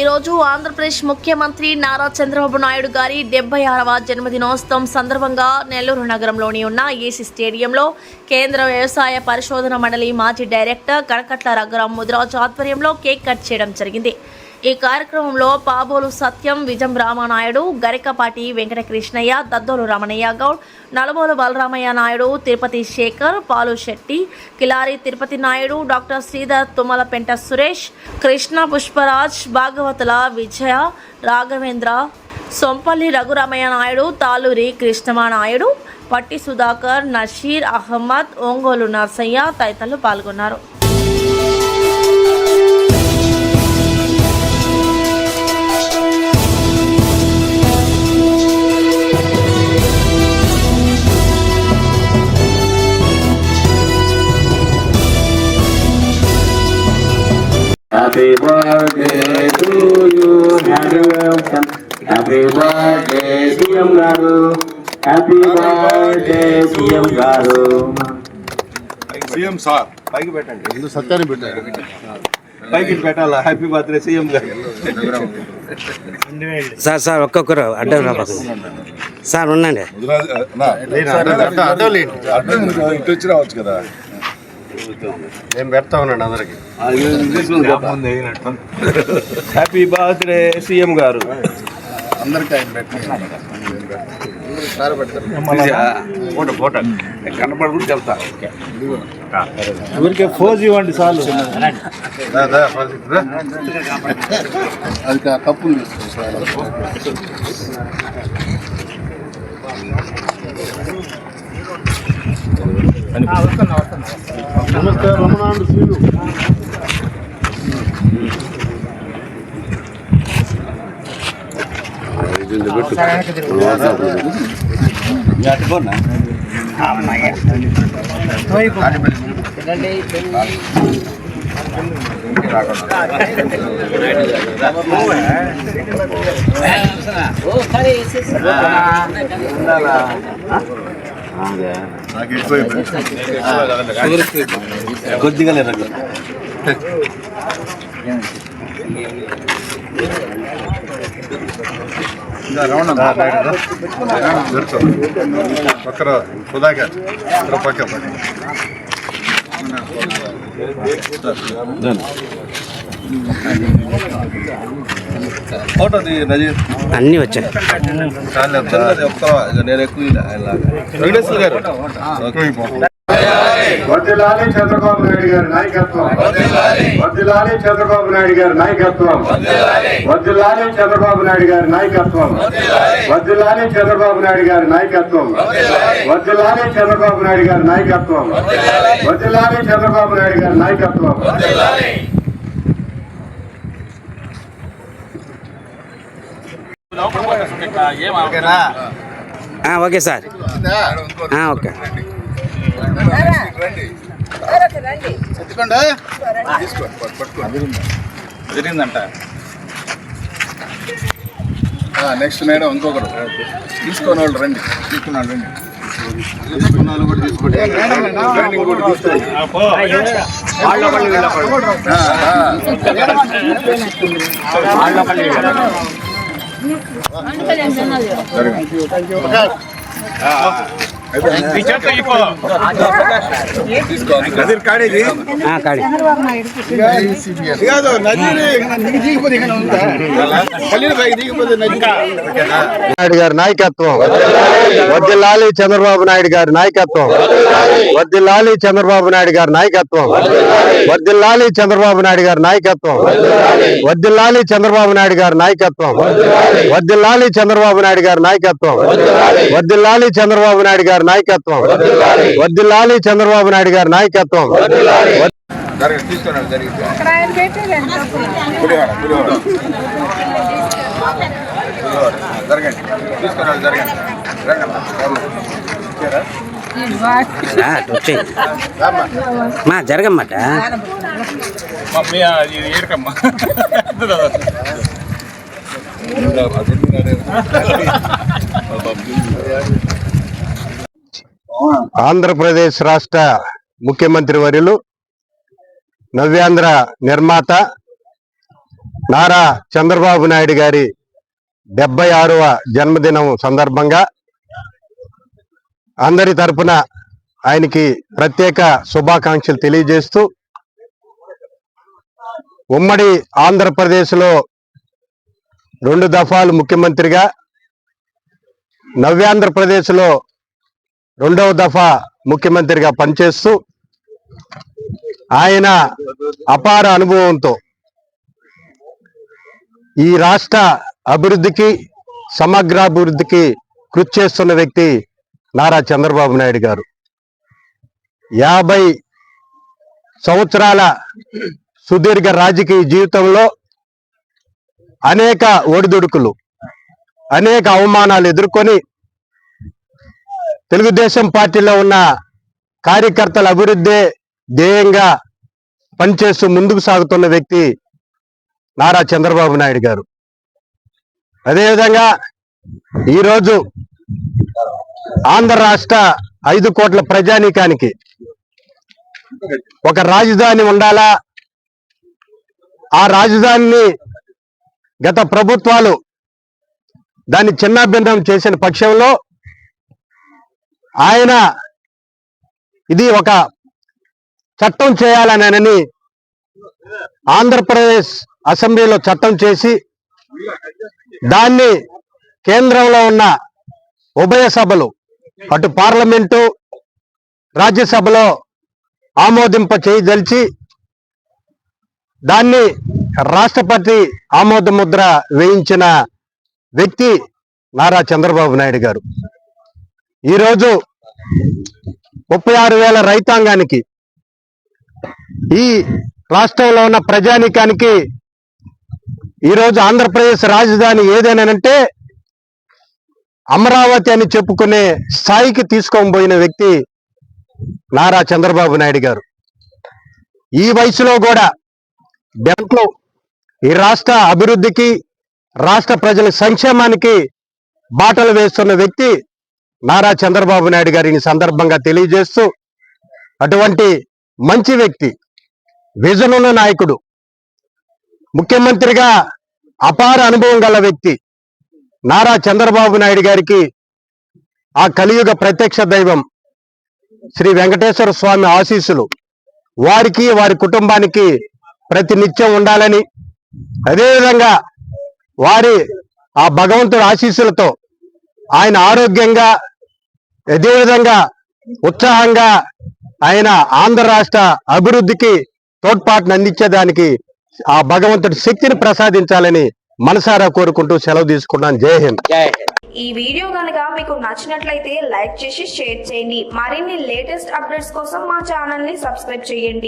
ఈరోజు ఆంధ్రప్రదేశ్ ముఖ్యమంత్రి నారా చంద్రబాబు నాయుడు గారి 76వ జన్మదినోత్సవం సందర్భంగా నెల్లూరు నగరంలోని ఉన్న ఏసీ స్టేడియంలో కేంద్ర వ్యవసాయ పరిశోధన మండలి మాజీ డైరెక్టర్ కనకట్ల రఘురాం ముదిరాజు ఆధ్వర్యంలో కేక్ కట్ చేయడం జరిగింది. ఈ కార్యక్రమంలో పాబోలు సత్యం, విజం రామానాయుడు, గరికపాటి వెంకటకృష్ణయ్య, దద్దోలు రమణయ్య గౌడ్, నలబోలు బలరామయ్య నాయుడు, తిరుపతి శేఖర్, పాలు శెట్టి, కిలారి తిరుపతి నాయుడు, డాక్టర్ శ్రీధర్, తుమ్మలపెంట సురేష్, కృష్ణ పుష్పరాజ్, భాగవతుల విజయ, రాఘవేంద్ర, సొంపల్లి రఘురామయ్య నాయుడు, తాలూరి కృష్ణమా నాయుడు, పట్టి సుధాకర్, నషీర్ అహ్మద్, ఒంగోలు నర్సయ్య తదితరులు పాల్గొన్నారు. Happy birthday to you, happy birthday CM Garu, happy birthday CM Garu. CM sir, పైకి పెట్టండి. ఇందు సత్యాన్ని పెట్టారు. పైకి పెట్టాలా? హ్యాపీ బర్త్డే CM గారు. సార్ ఒక్కొక్కరు అడ్డం రాబాకు సార్ ఉండండి. ఇటు వచ్చి రావచ్చు కదా. నేను పెడతా ఉన్నాను అందరికి. హ్యాపీ బర్త్డే CM గారు. అందరికి ఆయన పెట్టాను. ఫోటో ఫోటో కనపడకుండా చెప్తా. ఊరికే ఫోజ్ ఇవ్వండి చాలు. అది కప్పులు నమస్తే రమణాండు శ్రీలు. కొద్దిగా లేదు. పక్కన సుధాకర్ పక్క ఫోటో అన్నీ వచ్చాయి. నేను ఎక్కువ వెంకటేశ్వర గారు. వర్ధిల్లాలి చంద్రబాబు నాయుడు గారి నాయకత్వం, వర్ధిల్లాలి చంద్రబాబు నాయుడు గారి నాయకత్వం, వర్ధిల్లాలి చంద్రబాబు నాయుడు గారి నాయకత్వం, వర్ధిల్లాలి చంద్రబాబు నాయుడు గారి నాయకత్వం, వర్ధిల్లాలి చంద్రబాబు నాయుడు గారి నాయకత్వం, వర్ధిల్లాలి చంద్రబాబు నాయుడు గారి నాయకత్వం. Okay sir, okay. జరిగిందంట. నెక్స్ట్ మేడం ఇంకొకరు తీసుకున్న వాళ్ళు రండి. తీసుకున్న వాళ్ళు రండి. తీసుకున్న వాళ్ళు కూడా తీసుకోండి. నాయుడు గారి నాయకత్వం, వర్ధిల్లాలి చంద్రబాబు నాయుడు గారి నాయకత్వం, వర్ధిల్లాలి చంద్రబాబు నాయుడు గారి నాయకత్వం, వర్ధిల్లాలి చంద్రబాబు నాయుడు గారి నాయకత్వం, వర్ధిల్లాలి చంద్రబాబు నాయుడు గారి నాయకత్వం, వర్ధిల్లాలి చంద్రబాబు నాయుడు గారి నాయకత్వం, వర్ధిల్లాలి చంద్రబాబు నాయుడు గారి నాయకత్వం, వర్ధిల్లాలి చంద్రబాబు నాయుడు గారి నాయకత్వం. మా జరగమ్మట ఆంధ్రప్రదేశ్ రాష్ట్ర ముఖ్యమంత్రి వర్యులు, నవ్యాంధ్ర నిర్మాత, నారా చంద్రబాబు నాయుడు గారి 76వ జన్మదినం సందర్భంగా అందరి తరపున ఆయనకి ప్రత్యేక శుభాకాంక్షలు తెలియజేస్తూ, ఉమ్మడి ఆంధ్రప్రదేశ్లో 2 దఫాలు ముఖ్యమంత్రిగా, నవ్యాంధ్రప్రదేశ్లో 2వ దఫా ముఖ్యమంత్రిగా పనిచేస్తూ ఆయన అపార అనుభవంతో ఈ రాష్ట్ర అభివృద్ధికి, సమగ్రాభివృద్ధికి కృషి చేస్తున్న వ్యక్తి నారా చంద్రబాబు నాయుడు గారు. 50 సంవత్సరాల సుదీర్ఘ రాజకీయ జీవితంలో అనేక ఒడిదుడుకులు, అనేక అవమానాలు ఎదుర్కొని తెలుగుదేశం పార్టీలో ఉన్న కార్యకర్తల అభివృద్ధి ధ్యేయంగా పనిచేస్తూ ముందుకు సాగుతున్న వ్యక్తి నారా చంద్రబాబు నాయుడు గారు. అదేవిధంగా ఈరోజు ఆంధ్ర రాష్ట్ర 5 కోట్ల ప్రజానీకానికి ఒక రాజధాని ఉండాలా, ఆ రాజధానిని గత ప్రభుత్వాలు దాన్ని చిన్నాభిన్నం చేసిన పక్షంలో ఆయన ఇది ఒక చట్టం చేయాలనని ఆంధ్రప్రదేశ్ అసెంబ్లీలో చట్టం చేసి దాన్ని కేంద్రంలో ఉన్న ఉభయ సభలు, అటు పార్లమెంటు రాజ్యసభలో ఆమోదింప చేయదలిచి దాన్ని రాష్ట్రపతి ఆమోద ముద్ర వేయించిన వ్యక్తి నారా చంద్రబాబు నాయుడు గారు. ఈరోజు 36,000 రైతాంగానికి, ఈ రాష్ట్రంలో ఉన్న ప్రజానీకానికి ఈరోజు ఆంధ్రప్రదేశ్ రాజధాని ఏదేనంటే అమరావతి అని చెప్పుకునే స్థాయికి తీసుకొని పోయిన వ్యక్తి నారా చంద్రబాబు నాయుడు గారు. ఈ వయసులో కూడా దాంట్లో ఈ రాష్ట్ర అభివృద్ధికి, రాష్ట్ర ప్రజల సంక్షేమానికి బాటలు వేస్తున్న వ్యక్తి నారా చంద్రబాబు నాయుడు గారిని సందర్భంగా తెలియజేస్తూ, అటువంటి మంచి వ్యక్తి, విజన్ ఉన్న నాయకుడు, ముఖ్యమంత్రిగా అపార అనుభవం గల వ్యక్తి నారా చంద్రబాబు నాయుడు గారికి ఆ కలియుగ ప్రత్యక్ష దైవం శ్రీ వెంకటేశ్వర స్వామి ఆశీస్సులు వారికి, వారి కుటుంబానికి ప్రతినిత్యం ఉండాలని, అదేవిధంగా వారి ఆ భగవంతుడి ఆశీస్సులతో ఆయన ఆరోగ్యంగా, అదేవిధంగా ఉత్సాహంగా ఆయన ఆంధ్ర రాష్ట్ర అభివృద్ధికి తోడ్పాటును అందించేదానికి ఆ భగవంతుడి శక్తిని ప్రసాదించాలని మనసారా కోరుకుంటూ సెలవు తీసుకున్నాను. జై హింద్. ఈ వీడియో కనుక మీకు నచ్చినట్లయితే లైక్ చేసి షేర్ చేయండి. మరిన్ని లేటెస్ట్ అప్డేట్స్ కోసం మా ఛానల్ ని సబ్స్క్రైబ్ చేయండి.